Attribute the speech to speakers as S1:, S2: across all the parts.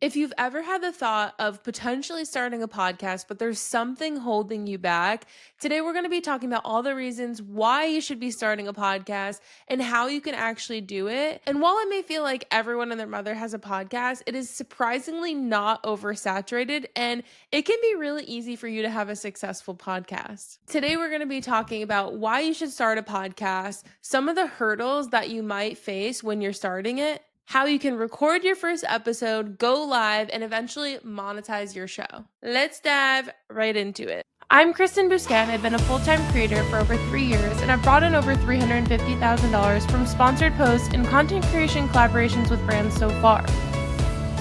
S1: If you've ever had the thought of potentially starting a podcast, but there's something holding you back, today we're going to be talking about all the reasons why you should be starting a podcast and how you can actually do it. And while it may feel like everyone and their mother has a podcast, it is surprisingly not oversaturated and it can be really easy for you to have a successful podcast. Today we're going to be talking about why you should start a podcast, some of the hurdles that you might face when you're starting it, how you can record your first episode, go live, and eventually monetize your show. Let's dive right into it. I'm Kristen Buscan. I've been a full-time creator for over 3 years, and I've brought in over $350,000 from sponsored posts and content creation collaborations with brands so far.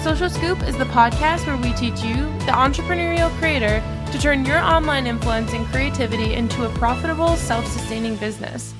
S1: Social Scoop is the podcast where we teach you, the entrepreneurial creator, to turn your online influence and creativity into a profitable, self-sustaining business.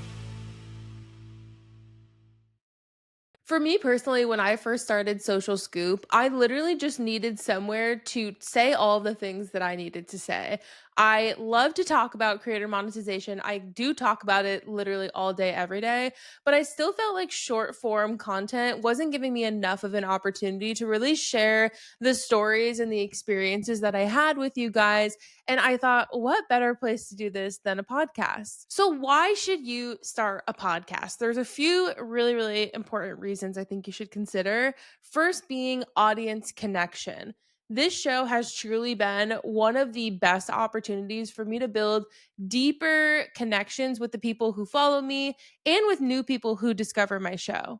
S1: For me personally, when I first started Social Scoop, I literally just needed somewhere to say all the things that I needed to say. I love to talk about creator monetization. I do talk about it literally all day, every day, but I still felt like short form content wasn't giving me enough of an opportunity to really share the stories and the experiences that I had with you guys. And I thought, what better place to do this than a podcast? So, why should you start a podcast? There's a few really, really important reasons I think you should consider. First, being audience connection. This show has truly been one of the best opportunities for me to build deeper connections with the people who follow me and with new people who discover my show.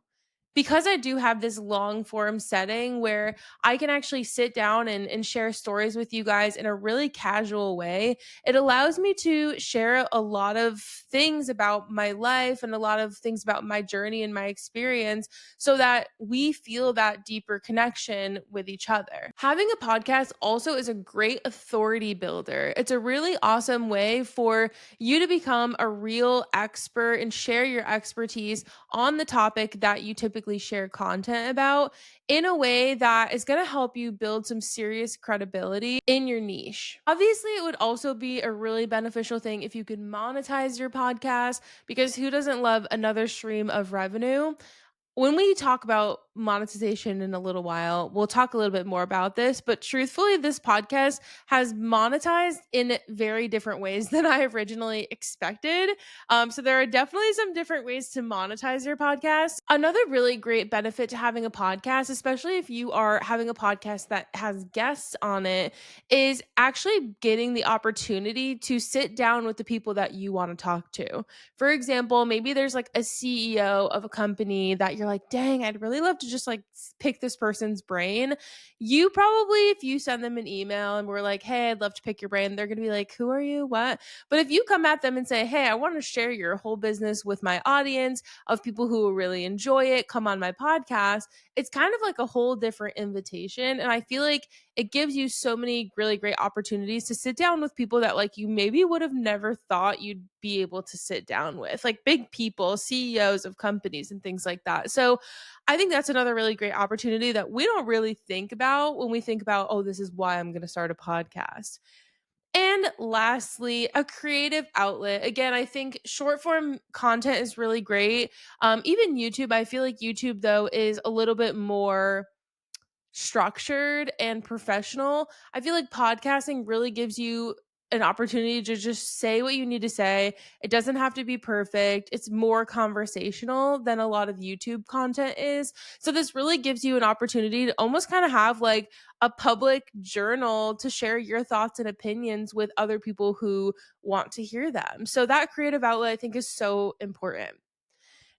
S1: Because I do have this long form setting where I can actually sit down and share stories with you guys in a really casual way, it allows me to share a lot of things about my life and a lot of things about my journey and my experience so that we feel that deeper connection with each other. Having a podcast also is a great authority builder. It's a really awesome way for you to become a real expert and share your expertise on the topic that you typically share content about in a way that is going to help you build some serious credibility in your niche. Obviously, it would also be a really beneficial thing if you could monetize your podcast because who doesn't love another stream of revenue? When we talk about monetization in a little while, we'll talk a little bit more about this. But truthfully, this podcast has monetized in very different ways than I originally expected. So there are definitely some different ways to monetize your podcast. Another really great benefit to having a podcast, especially if you are having a podcast that has guests on it, is actually getting the opportunity to sit down with the people that you want to talk to. For example, maybe there's like a CEO of a company that you're like, dang, I'd really love to just like pick this person's brain. You probably, if you send them an email and we're like, hey, I'd love to pick your brain, they're going to be like, who are you? What? But if you come at them and say, hey, I want to share your whole business with my audience of people who will really enjoy it, come on my podcast, it's kind of like a whole different invitation. And I feel like it gives you so many really great opportunities to sit down with people that like you maybe would have never thought you'd be able to sit down with, like big people, CEOs of companies and things like that. So I think that's another really great opportunity that we don't really think about when we think about, oh, this is why I'm going to start a podcast. And lastly, a creative outlet. Again, I think short form content is really great. Even YouTube, I feel like YouTube, though, is a little bit more structured and professional. I feel like podcasting really gives you an opportunity to just say what you need to say. It doesn't have to be perfect. It's more conversational than a lot of YouTube content is. So this really gives you an opportunity to almost kind of have like a public journal to share your thoughts and opinions with other people who want to hear them. So that creative outlet I think is so important.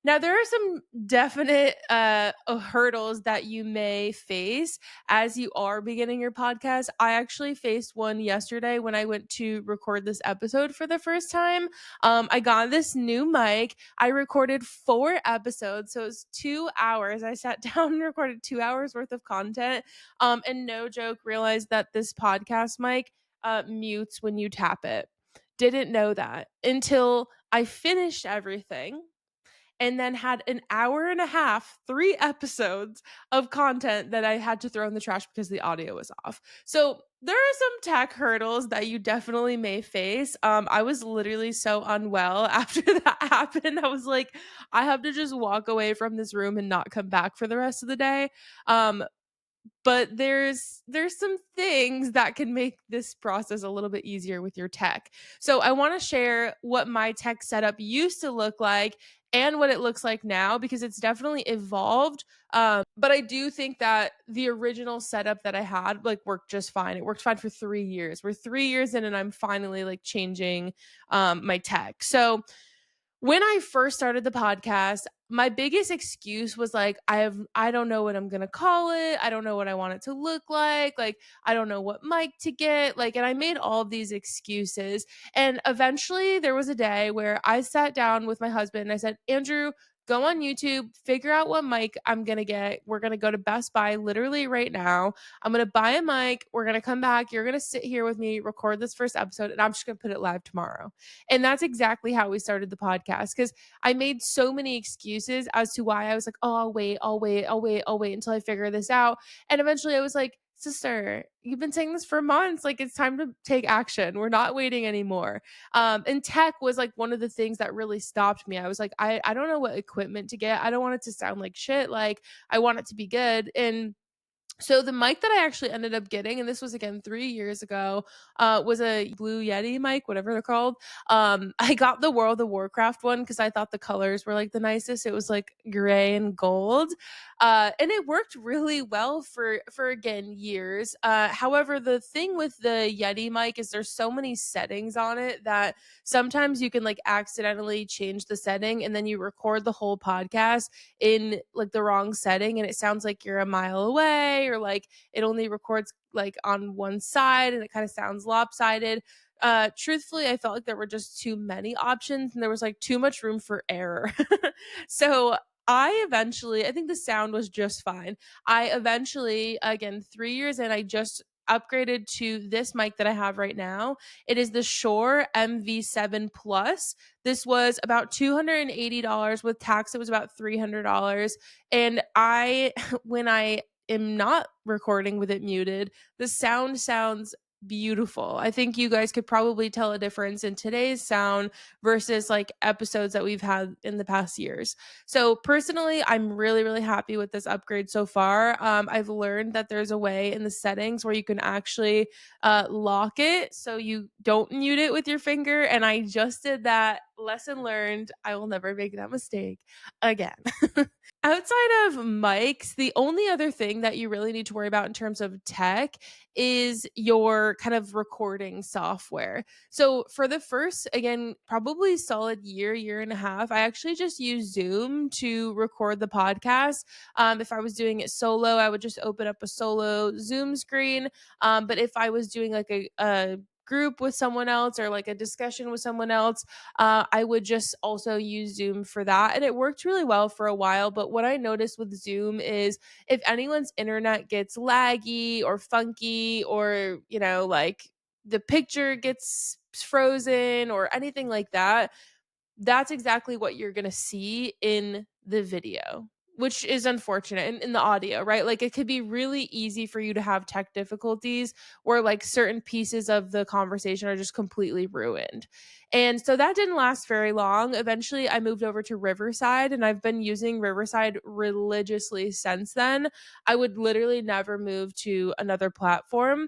S1: Now, there are some definite hurdles that you may face as you are beginning your podcast. I actually faced one yesterday when I went to record this episode for the first time. I got this new mic. I recorded 4 episodes, so it was 2 hours. I sat down and recorded 2 hours worth of content. And no joke, realized that this podcast mic mutes when you tap it. Didn't know that until I finished everything and then had an hour and a half, 3 episodes of content that I had to throw in the trash because the audio was off. So there are some tech hurdles that you definitely may face. I was literally so unwell after that happened. I was like, I have to just walk away from this room and not come back for the rest of the day. Um, but there's some things that can make this process a little bit easier with your tech. So I want to share what my tech setup used to look like and what it looks like now, because it's definitely evolved. But I do think that the original setup that I had like worked just fine. It worked fine for 3 years. We're 3 years in and I'm finally like changing my tech. So when I first started the podcast, my biggest excuse was like, I don't know what I'm gonna call it. I don't know what I want it to look like. Like, I don't know what mic to get. Like, and I made all of these excuses. And eventually there was a day where I sat down with my husband and I said, Andrew, go on YouTube, figure out what mic I'm gonna get. We're gonna go to Best Buy literally right now. I'm gonna buy a mic. We're gonna come back. You're gonna sit here with me, record this first episode, and I'm just gonna put it live tomorrow. And that's exactly how we started the podcast, because I made so many excuses as to why I was like, oh, I'll wait until I figure this out. And eventually I was like, sister, you've been saying this for months. Like, it's time to take action. We're not waiting anymore. And tech was like one of the things that really stopped me. I was like, I don't know what equipment to get. I don't want it to sound like shit. Like, I want it to be good. And so the mic that I actually ended up getting, and this was again 3 years ago, was a Blue Yeti mic, whatever they're called. I got the World of Warcraft one because I thought the colors were like the nicest. It was like gray and gold, and it worked really well for again years. However, the thing with the Yeti mic is there's so many settings on it that sometimes you can like accidentally change the setting, and then you record the whole podcast in like the wrong setting and it sounds like you're a mile away, or like it only records like on one side and it kind of sounds lopsided. Truthfully, I felt like there were just too many options and there was like too much room for error. So I think the sound was just fine. I eventually, again, 3 years in, I just upgraded to this mic that I have right now. It is the Shure MV7 Plus. This was about $280 with tax. It was about $300. And when I am not recording with it muted, the sound sounds beautiful. I think you guys could probably tell a difference in today's sound versus like episodes that we've had in the past years. So personally, I'm really, really happy with this upgrade so far. I've learned that there's a way in the settings where you can actually lock it so you don't mute it with your finger. And I just did that. Lesson learned. I will never make that mistake again. Outside of mics, the only other thing that you really need to worry about in terms of tech is your kind of recording software. So, for the first, again, probably solid year and a half, I actually just use Zoom to record the podcast. If I was doing it solo, I would just open up a solo Zoom screen. But if I was doing like a group with someone else or like a discussion with someone else, I would just also use Zoom for that. And it worked really well for a while. But what I noticed with Zoom is if anyone's internet gets laggy or funky, or, like the picture gets frozen or anything like that, that's exactly what you're going to see in the video, which is unfortunate in the audio, right? Like, it could be really easy for you to have tech difficulties where like certain pieces of the conversation are just completely ruined. And so that didn't last very long. Eventually, I moved over to Riverside and I've been using Riverside religiously since then. I would literally never move to another platform.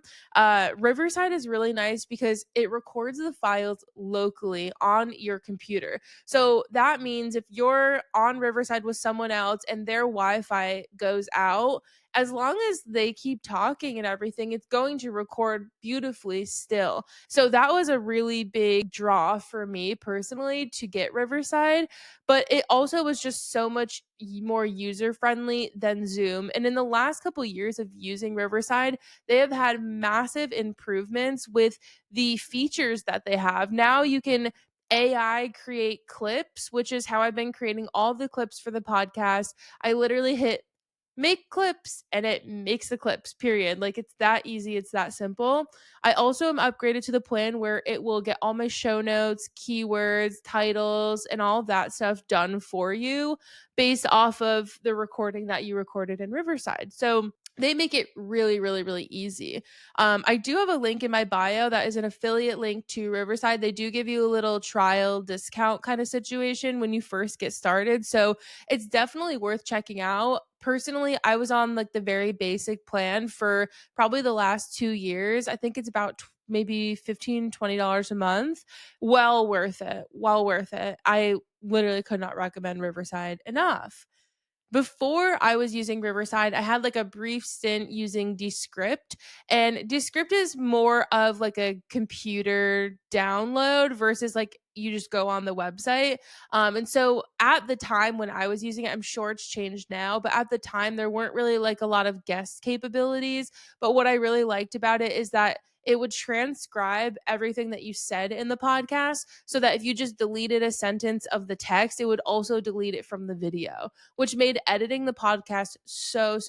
S1: Riverside is really nice because it records the files locally on your computer. So that means if you're on Riverside with someone else and their Wi Fi goes out, as long as they keep talking and everything, it's going to record beautifully still. So that was a really big draw for me personally to get Riverside, but it also was just so much more user friendly than Zoom. And in the last couple years of using Riverside, they have had massive improvements with the features that they have. Now you can AI create clips, which is how I've been creating all the clips for the podcast. I literally hit make clips and it makes the clips, period. Like, it's that easy, it's that simple. I also am upgraded to the plan where it will get all my show notes, keywords, titles, and all of that stuff done for you based off of the recording that you recorded in Riverside. So they make it really, really, really easy. I do have a link in my bio that is an affiliate link to Riverside. They do give you a little trial discount kind of situation when you first get started. So it's definitely worth checking out. personally, I was on like the very basic plan for probably the last 2 years. I think it's about maybe 15, $20 a month. Well worth it. Well worth it. I literally could not recommend Riverside enough. Before I was using Riverside, I had like a brief stint using Descript, and Descript is more of like a computer download versus like you just go on the website. And so at the time when I was using it, I'm sure it's changed now, but at the time there weren't really like a lot of guest capabilities. But what I really liked about it is that it would transcribe everything that you said in the podcast so that if you just deleted a sentence of the text, it would also delete it from the video, which made editing the podcast so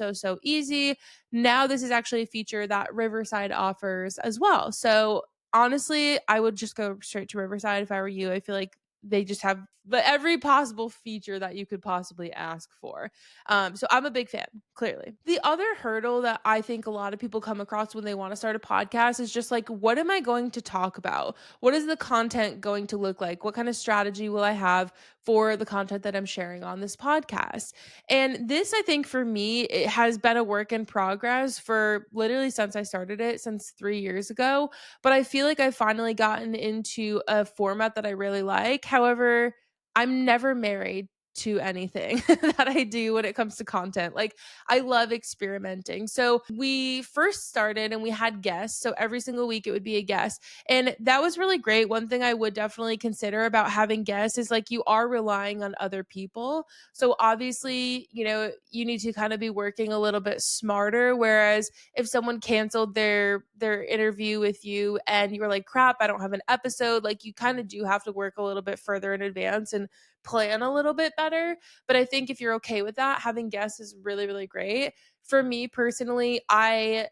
S1: easy. Now, this is actually a feature that Riverside offers as well. So, honestly, I would just go straight to Riverside if I were you. I feel like they just have every possible feature that you could possibly ask for. So I'm a big fan, clearly. The other hurdle that I think a lot of people come across when they want to start a podcast is just like, what am I going to talk about? What is the content going to look like? What kind of strategy will I have for the content that I'm sharing on this podcast? And this, I think for me, it has been a work in progress for literally since I started it, since 3 years ago. But I feel like I've finally gotten into a format that I really like. However, I'm never married to anything that I do when it comes to content. Like, I love experimenting. So we first started and we had guests. So every single week it would be a guest. And that was really great. One thing I would definitely consider about having guests is like you are relying on other people. So obviously, you need to kind of be working a little bit smarter. Whereas if someone canceled their interview with you and you were like, crap, I don't have an episode, like you kind of do have to work a little bit further in advance and plan a little bit better. But I think if you're okay with that, having guests is really, really great. For me personally, I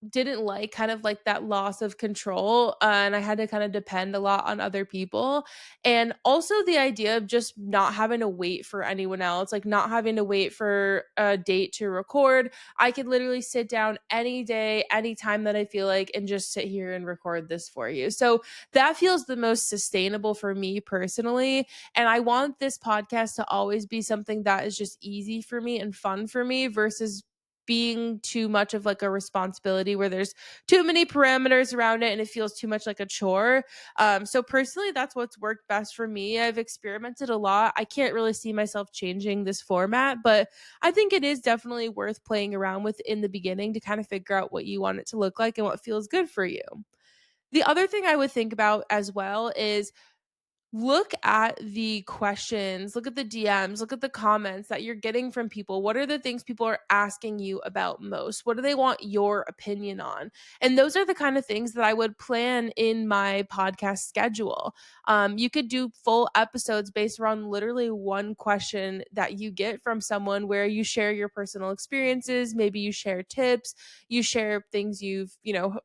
S1: didn't like kind of like that loss of control, and I had to kind of depend a lot on other people. And also the idea of just not having to wait for anyone else, like not having to wait for a date to record. I could literally sit down any day, anytime that I feel like, and just sit here and record this for you. So that feels the most sustainable for me personally. And I want this podcast to always be something that is just easy for me and fun for me versus being too much of like a responsibility where there's too many parameters around it and it feels too much like a chore. So personally, that's what's worked best for me. I've experimented a lot. I can't really see myself changing this format, but I think it is definitely worth playing around with in the beginning to kind of figure out what you want it to look like and what feels good for you. The other thing I would think about as well is look at the questions, look at the DMs, look at the comments that you're getting from people. What are the things people are asking you about most? What do they want your opinion on? And those are the kind of things that I would plan in my podcast schedule. You could do full episodes based around literally one question that you get from someone where you share your personal experiences. Maybe you share tips, you share things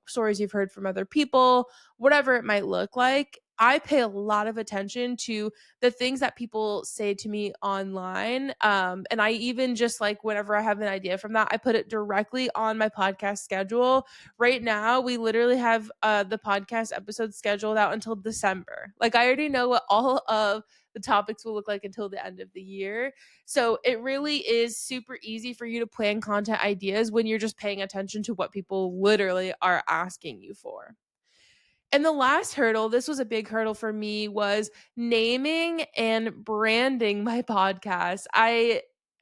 S1: stories you've heard from other people, whatever it might look like. I pay a lot of attention to the things that people say to me online. And I even just like whenever I have an idea from that, I put it directly on my podcast schedule. Right now, we literally have the podcast episode scheduled out until December. Like, I already know what all of the topics will look like until the end of the year. So it really is super easy for you to plan content ideas when you're just paying attention to what people literally are asking you for. And the last hurdle, this was a big hurdle for me, was naming and branding my podcast.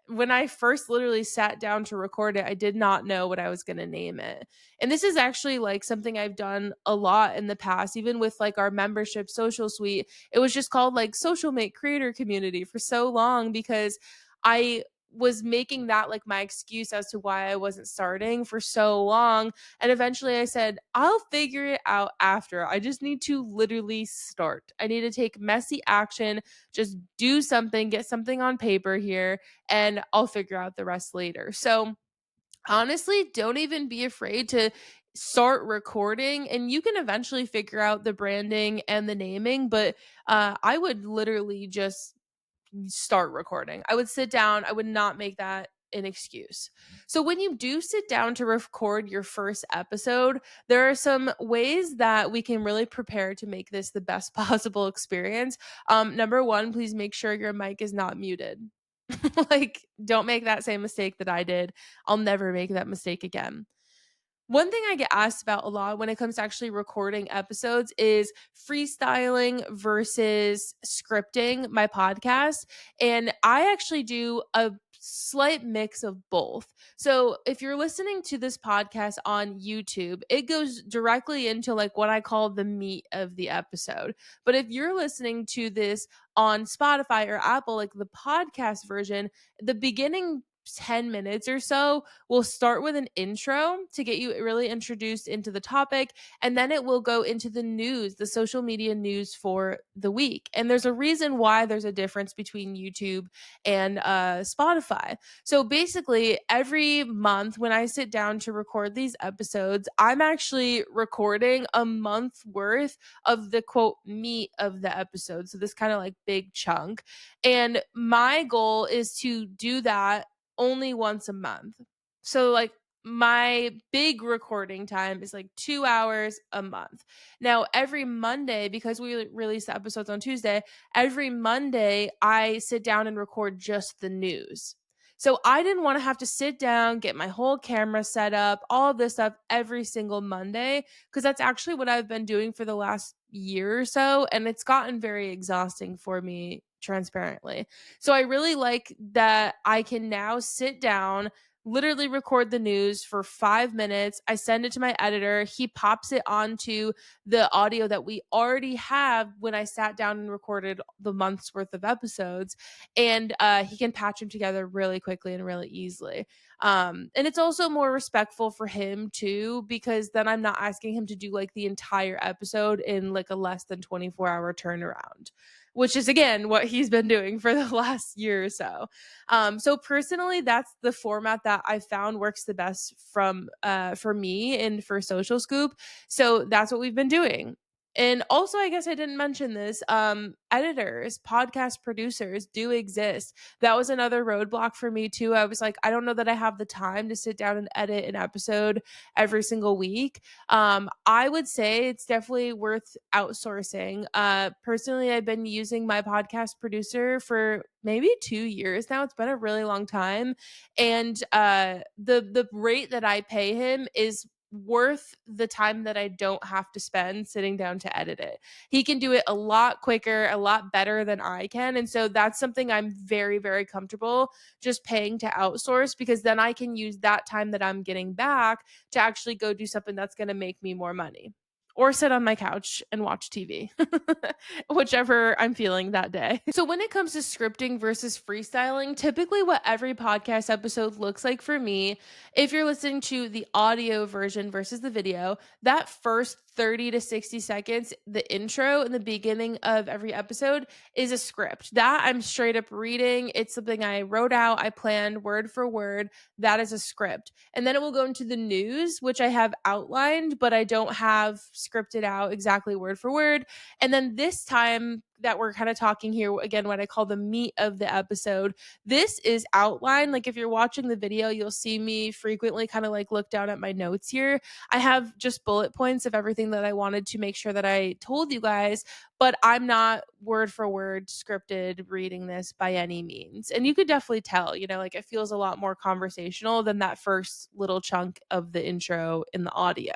S1: When I first literally sat down to record it, I did not know what I was going to name it. And this is actually like something I've done a lot in the past, even with like our membership social suite. It was just called like Social Mate Creator Community for so long because I was making that like my excuse as to why I wasn't starting for so long. And eventually I said, I'll figure it out after. I just need to literally start. I need to take messy action, just do something, get something on paper here, and I'll figure out the rest later. So honestly, don't even be afraid to start recording, and you can eventually figure out the branding and the naming. But I would literally just start recording. I would sit down, I would not make that an excuse. So when you do sit down to record your first episode, there are some ways that we can really prepare to make this the best possible experience. Number one, please make sure your mic is not muted. Like, don't make that same mistake that I did. I'll never make that mistake again. One thing I get asked about a lot when it comes to actually recording episodes is freestyling versus scripting my podcast. And I actually do a slight mix of both. So if you're listening to this podcast on YouTube, it goes directly into like what I call the meat of the episode. But if you're listening to this on Spotify or Apple, like the podcast version, the beginning 10 minutes or so will start with an intro to get you really introduced into the topic, and then it will go into the news, the social media news for the week. And there's a reason why there's a difference between YouTube and Spotify. So basically, every month when I sit down to record these episodes, I'm actually recording a month worth of the quote meat of the episode. So this kind of like big chunk. And my goal is to do that only once a month. So like my big recording time is like 2 hours a month. Now, every Monday, because we release the episodes on Tuesday, every Monday I sit down and record just the news. So I didn't want to have to sit down, get my whole camera set up, all of this stuff every single Monday, because that's actually what I've been doing for the last year or so. And it's gotten very exhausting for me, transparently. So I really like that I can now sit down, literally record the news for 5 minutes. I send it to my editor. He pops it onto the audio that we already have when I sat down and recorded the month's worth of episodes. And he can patch them together really quickly and really easily. And it's also more respectful for him too, because then I'm not asking him to do like the entire episode in like a less than 24-hour turnaround, which is again what he's been doing for the last year or so. So personally, that's the format that I found works the best from for me and for Social Scoop. So that's what we've been doing. And also, I guess I didn't mention this. Editors, podcast producers do exist. That was another roadblock for me too. I was like, I don't know that I have the time to sit down and edit an episode every single week. I would say it's definitely worth outsourcing. Personally, I've been using my podcast producer for maybe 2 years now. It's been a really long time, and the rate that I pay him is worth the time that I don't have to spend sitting down to edit it. He can do it a lot quicker, a lot better than I can. And so that's something I'm very, very comfortable just paying to outsource, because then I can use that time that I'm getting back to actually go do something that's going to make me more money or sit on my couch and watch TV, whichever I'm feeling that day. So, when it comes to scripting versus freestyling, typically what every podcast episode looks like for me, if you're listening to the audio version versus the video, that first 30 to 60 seconds, the intro in the beginning of every episode is a script that I'm straight up reading. It's something I wrote out, I planned word for word. That is a script. And then it will go into the news, which I have outlined, but I don't have scripted out exactly word for word. And then this time that we're kind of talking here, again, what I call the meat of the episode, this is outlined. Like if you're watching the video, you'll see me frequently kind of like look down at my notes here. I have just bullet points of everything that I wanted to make sure that I told you guys, but I'm not word for word scripted reading this by any means. And you could definitely tell, like it feels a lot more conversational than that first little chunk of the intro in the audio.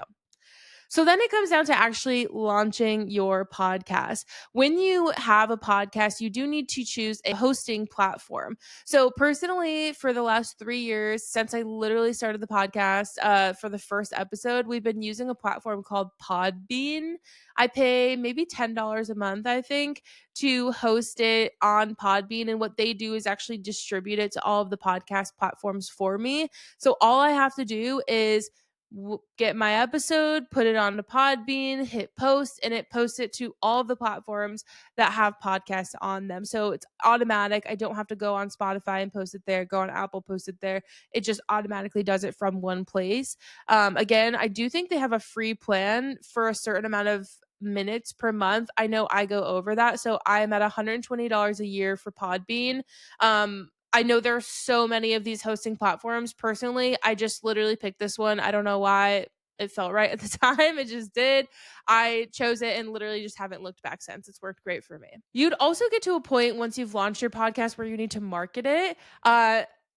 S1: So then it comes down to actually launching your podcast. When you have a podcast, you do need to choose a hosting platform. So personally, for the last 3 years, since I literally started the podcast, for the first episode, we've been using a platform called Podbean. I pay maybe $10 a month, I think, to host it on Podbean. And what they do is actually distribute it to all of the podcast platforms for me. So all I have to do is get my episode, put it on the Podbean, hit post, and it posts it to all the platforms that have podcasts on them. So it's automatic. I don't have to go on Spotify and post it there, go on Apple, post it there. It just automatically does it from one place. Again, I do think they have a free plan for a certain amount of minutes per month. I know I go over that. So I'm at $120 a year for Podbean. I know there are so many of these hosting platforms. Personally, I just literally picked this one. I don't know why. it felt right at the time. It just did. I chose it and literally just haven't looked back since. It's worked great for me. You'd also get to a point once you've launched your podcast where you need to market it.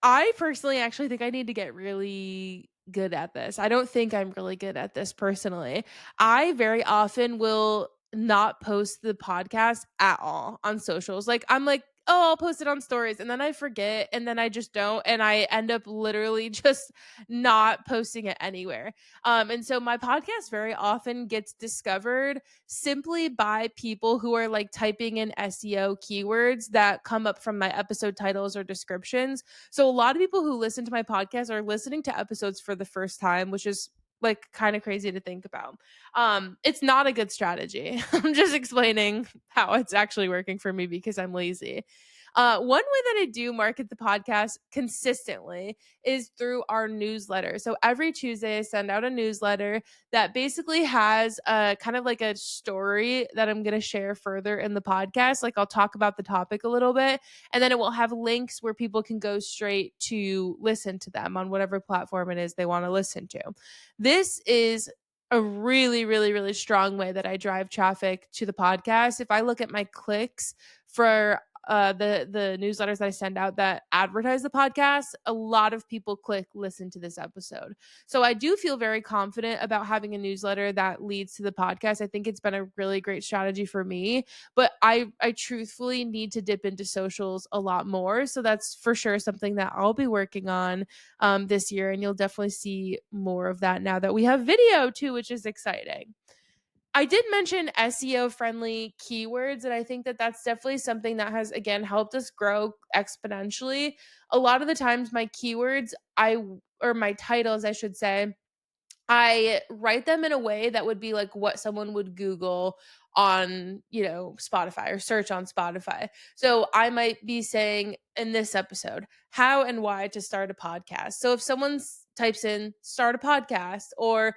S1: I personally actually think I need to get really good at this. I don't think I'm really good at this personally. I very often will not post the podcast at all on socials. Like I'm like, oh, I'll post it on stories and then I forget and then I just don't and I end up literally just not posting it anywhere. And so my podcast very often gets discovered simply by people who are like typing in SEO keywords that come up from my episode titles or descriptions. So a lot of people who listen to my podcast are listening to episodes for the first time, which is like kind of crazy to think about. It's not a good strategy. I'm just explaining how it's actually working for me because I'm lazy. One way that I do market the podcast consistently is through our newsletter. So every Tuesday, I send out a newsletter that basically has a kind of like a story that I'm going to share further in the podcast. Like I'll talk about the topic a little bit, and then it will have links where people can go straight to listen to them on whatever platform it is they want to listen to. This is a really, really, really strong way that I drive traffic to the podcast. If I look at my clicks for the newsletters that I send out that advertise the podcast, a lot of people click listen to this episode. So I do feel very confident about having a newsletter that leads to the podcast. I think it's been a really great strategy for me, but I truthfully need to dip into socials a lot more. So that's for sure something that I'll be working on this year, and you'll definitely see more of that now that we have video too, which is exciting. I did mention SEO friendly keywords, and I think that that's definitely something that has, again, helped us grow exponentially. A lot of the times, my keywords, or my titles, I should say, I write them in a way that would be like what someone would Google on, Spotify or search on Spotify. So I might be saying in this episode, how and why to start a podcast. So if someone types in start a podcast or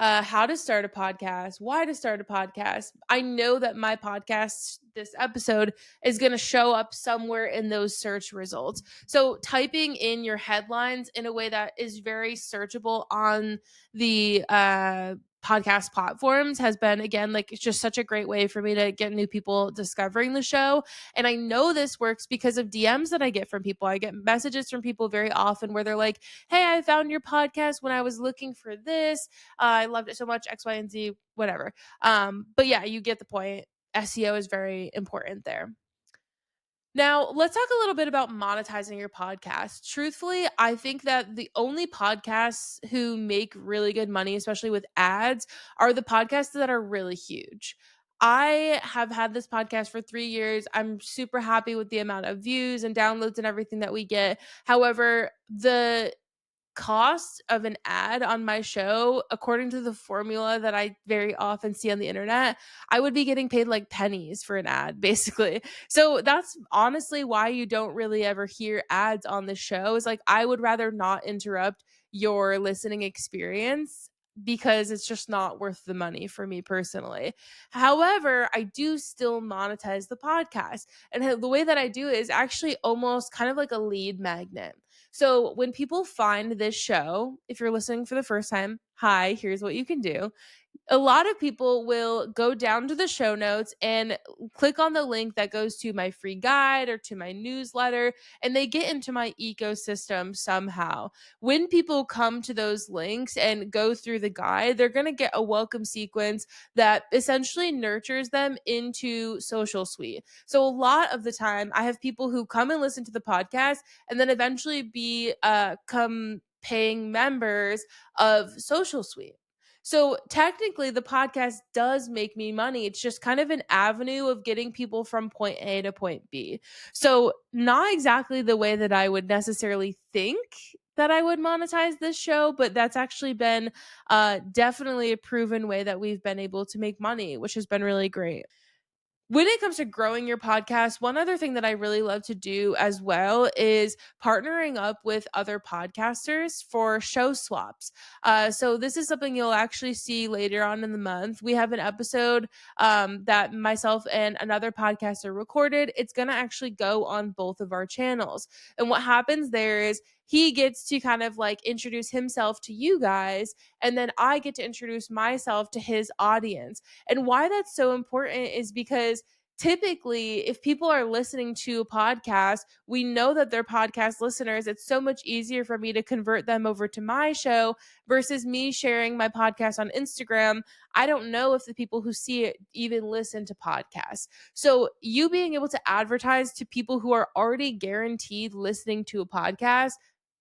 S1: how to start a podcast, why to start a podcast, I know that my podcast, this episode, is going to show up somewhere in those search results. So typing in your headlines in a way that is very searchable on the podcast platforms has been, again, like it's just such a great way for me to get new people discovering the show. And I know this works because of DMs that I get from people. I get messages from people very often where they're like, hey, I found your podcast when I was looking for this. I loved it so much, X, Y, and Z, whatever. But yeah, you get the point. SEO is very important there. Now, let's talk a little bit about monetizing your podcast. Truthfully, I think that the only podcasts who make really good money, especially with ads, are the podcasts that are really huge. I have had this podcast for 3 years. I'm super happy with the amount of views and downloads and everything that we get. However, the cost of an ad on my show, according to the formula that I very often see on the internet, I would be getting paid like pennies for an ad, basically. So that's honestly why you don't really ever hear ads on the show. Is like I would rather not interrupt your listening experience because it's just not worth the money for me personally. However, I do still monetize the podcast. And the way that I do it is actually almost kind of like a lead magnet. So when people find this show, if you're listening for the first time, hi, here's what you can do. A lot of people will go down to the show notes and click on the link that goes to my free guide or to my newsletter, and they get into my ecosystem somehow. When people come to those links and go through the guide, they're going to get a welcome sequence that essentially nurtures them into Social Suite. So a lot of the time, I have people who come and listen to the podcast and then eventually become paying members of Social Suite. So technically, the podcast does make me money. It's just kind of an avenue of getting people from point A to point B. So, not exactly the way that I would necessarily think that I would monetize this show, but that's actually been definitely a proven way that we've been able to make money, which has been really great. When it comes to growing your podcast, one other thing that I really love to do as well is partnering up with other podcasters for show swaps. So this is something you'll actually see later on in the month. We have an episode that myself and another podcaster recorded. It's going to actually go on both of our channels. And what happens there is he gets to kind of like introduce himself to you guys, and then I get to introduce myself to his audience. And why that's so important is because typically, if people are listening to a podcast, we know that they're podcast listeners. It's so much easier for me to convert them over to my show versus me sharing my podcast on Instagram. I don't know if the people who see it even listen to podcasts. So, you being able to advertise to people who are already guaranteed listening to a podcast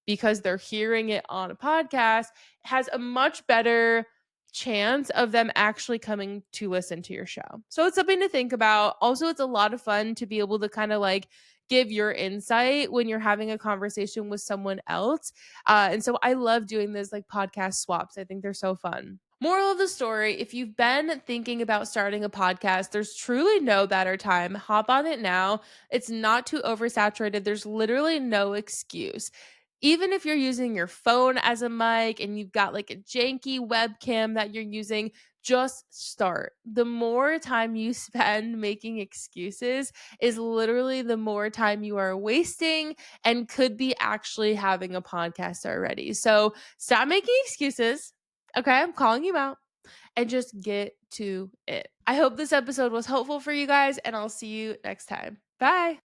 S1: because they're hearing it on a podcast has a much better chance of them actually coming to listen to your show. So it's something to think about. Also, it's a lot of fun to be able to kind of like give your insight when you're having a conversation with someone else. And so I love doing those like podcast swaps. I think they're so fun. Moral of the story, if you've been thinking about starting a podcast, there's truly no better time. Hop on it now. It's not too oversaturated. There's literally no excuse. Even if you're using your phone as a mic and you've got like a janky webcam that you're using, just start. The more time you spend making excuses is literally the more time you are wasting and could be actually having a podcast already. So stop making excuses. Okay, I'm calling you out, and just get to it. I hope this episode was helpful for you guys, and I'll see you next time. Bye.